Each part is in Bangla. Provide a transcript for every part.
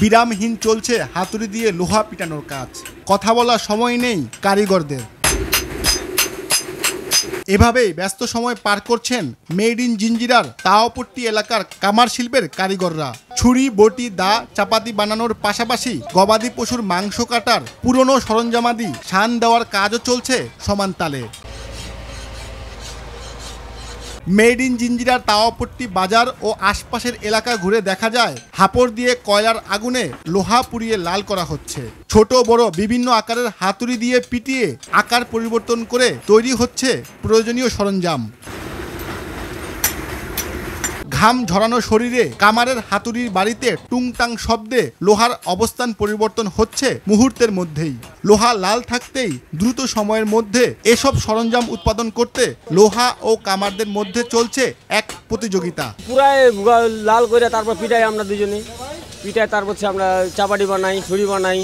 বিরামহীন চলছে হাতুড়ি দিয়ে লোহা পিটানোর কাজ। কথা বলার সময় নেই কারিগরদের। এভাবেই ব্যস্ত সময় পার করছেন মেড ইন জিঞ্জিরার তাওপট্টি এলাকার কামার শিল্পের কারিগররা। ছুরি, বটি, দা, চাপাতি বানানোর পাশাপাশি গবাদি পশুর মাংস কাটার পুরনো সরঞ্জামাদি শান দেওয়ার কাজও চলছে সমান তালে। মেড ইন জিঞ্জিরার তাওপট্টি বাজার ও আশপাশের এলাকা ঘুরে দেখা যায় হাপড় দিয়ে কয়লার আগুনে লোহা পুড়িয়ে লাল করা হচ্ছে। ছোট বড় বিভিন্ন আকারের হাতুড়ি দিয়ে পিটিয়ে আকার পরিবর্তন করে তৈরি হচ্ছে প্রয়োজনীয় সরঞ্জাম। ঘাম ঝরানো শরীরে কামারের হাতুড়ির বাড়িতে টুংটাং শব্দে লোহার অবস্থান পরিবর্তন হচ্ছে মুহূর্তের মধ্যেই। লোহা লাল থাকতেই দ্রুত সময়ের মধ্যে এসব সরঞ্জাম উৎপাদন করতে লোহা ও কামারদের মধ্যে চলছে এক প্রতিযোগিতা। পুরাই লাল করে তারপর পিটাই আমরা দুজনে পিটাই, তারপর আমরা চাপাটি বানাই, ছুরি বানাই,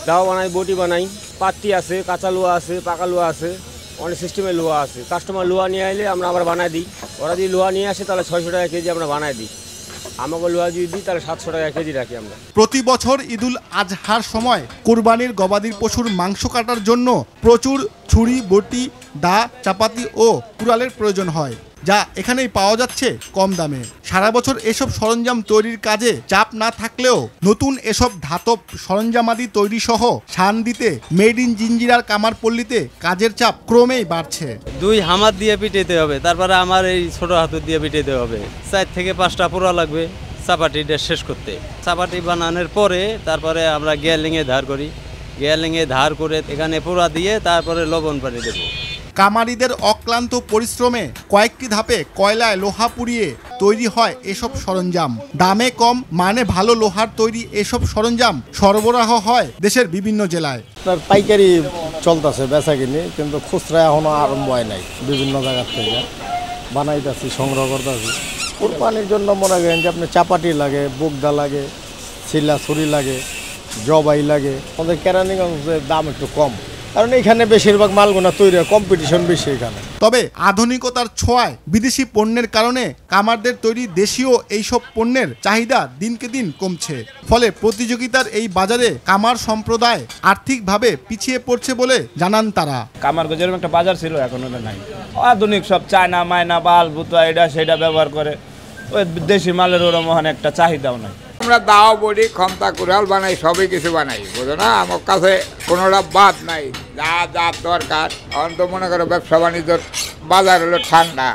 দাও বানাই, বটি বানাই। পাত্তি আছে, কাঁচা লোহা আছে, পাকা লোহা আছে, অনেক সিস্টেমের লোহা আছে। কাস্টমার লোহা নিয়ে আসলে আমরা আবার বানাই দিই। ওরা যদি লোহা নিয়ে আসে তাহলে 600 টাকা কেজি আমরা বানাই দিই। আমাকে লোহা যদি দিই তাহলে 700 টাকা কেজি রাখি আমরা। প্রতি বছর ঈদুল আজহার সময় কোরবানির গবাদির পশুর মাংস কাটার জন্য প্রচুর ছুরি, বটি, দা, চাপাতি ও কুড়ালের প্রয়োজন হয়, যা এখানেই পাওয়া যাচ্ছে কম দামে। সারা বছর এসব সরঞ্জাম তৈরির কাজে চাপ না থাকলেও নতুন এসব ধাতব সরঞ্জামাদি তৈরি সহ শান দিতে মেড ইন জিঞ্জিরার কামারপল্লীতে কাজের চাপ ক্রমেই বাড়ছে। 2 হামার দিয়ে পিটাইতে হবে, তারপরে আমার এই ছোট হাতুড়ি দিয়ে পিটাইতে হবে। 4 থেকে 5টা পোড়া লাগবে চাপাটিটা শেষ করতে। চাপাটি বানানোর পরে তারপরে আমরা গিয়ারলিংয়ে ধার করি, গিয়ারলিংয়ে ধার করে এখানে পোড়া দিয়ে তারপরে লবণ পানি দেবো। কামারিদের অক্লান্ত পরিশ্রমে কয়েকটি ধাপে কয়লায় লোহা পুড়িয়ে তৈরি হয় এসব সরঞ্জাম। দামে কম, মানে ভালো লোহার তৈরি এসব সরঞ্জাম সরবরাহ হয় দেশের বিভিন্ন জেলায়। পাইকারি চলতেছে বেচা কিনি, কিন্তু খুচরা এখনো আরম্ভ হয় নাই। বিভিন্ন জায়গার থেকে বানাইতেছি, সংগ্রহ করতেছি। কোরবানির জন্য মনে করেন যে আপনার চাপাটি লাগে, বুকদা লাগে, ছিলা ছুরি লাগে, জবাই লাগে। আমাদের কেরানীগঞ্জের দাম একটু কম, কারণ এখানে বেশিরভাগ মালগুনা তৈরি হয়, কম্পিটিশন বেশি এখানে। তবে আধুনিকতার ছোঁয়ায় বিদেশি পণ্যের কারণে কামারদের তৈরি দেশীয় এইসব পণ্যের চাহিদা দিনকে দিন কমছে। ফলে প্রতিযোগিতার এই বাজারে কামার সম্প্রদায় আর্থিকভাবে পিছিয়ে পড়ছে বলে জানান তারা। কামারগঞ্জ যেরকম একটা বাজার ছিল এখন ওদের নাই। আধুনিক সব চায়না মায়না বাল বুতা এটা সেটা ব্যবহার করে, ওই দেশি মালের ওরকম একটা চাহিদাও নাই। আমরা দাও, বড়ি, ক্ষমতা, কুড়াল বানাই, সবই কিছু বানাই, বুঝো না। আমার কাছে কোনোটা বাদ নাই, যা যা দরকার। এখন তো মনে করো ব্যবসা বাণিজ্য বাজার হলো ঠান্ডা,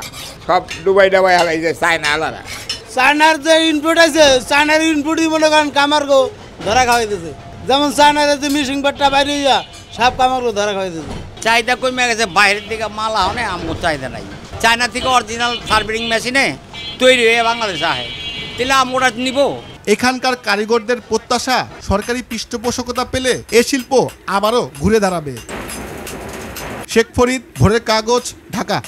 সব ডুবাই ডাবাই হালাই যায় চায়না আলাদা। চায়নার যে ইনপুট আছে, চায়নার ইনপুটই মনে করেন কামারগো ধরা খাওয়াইতেছে। যেমন চায়নার যে মিশিং বাট্টা বাইরে সব কামারগো ধরা খাওয়াইতেছে। চাহিদা কমে গেছে, বাইরের দিকে মাল আনে, আমার চাহিদা নাই। চায়না থেকে অরিজিনাল সার্ভিং মেশিনে তৈরি হয়ে বাংলাদেশে আসে, তাহলে আমরা নিব। এখানকার কারিগরদের প্রত্যাশা সরকারি পৃষ্ঠপোষকতা পেলে এ শিল্প আবারও ঘুরে দাঁড়াবে। শেখ ফরিদ, ভোরের কাগজ, ঢাকা।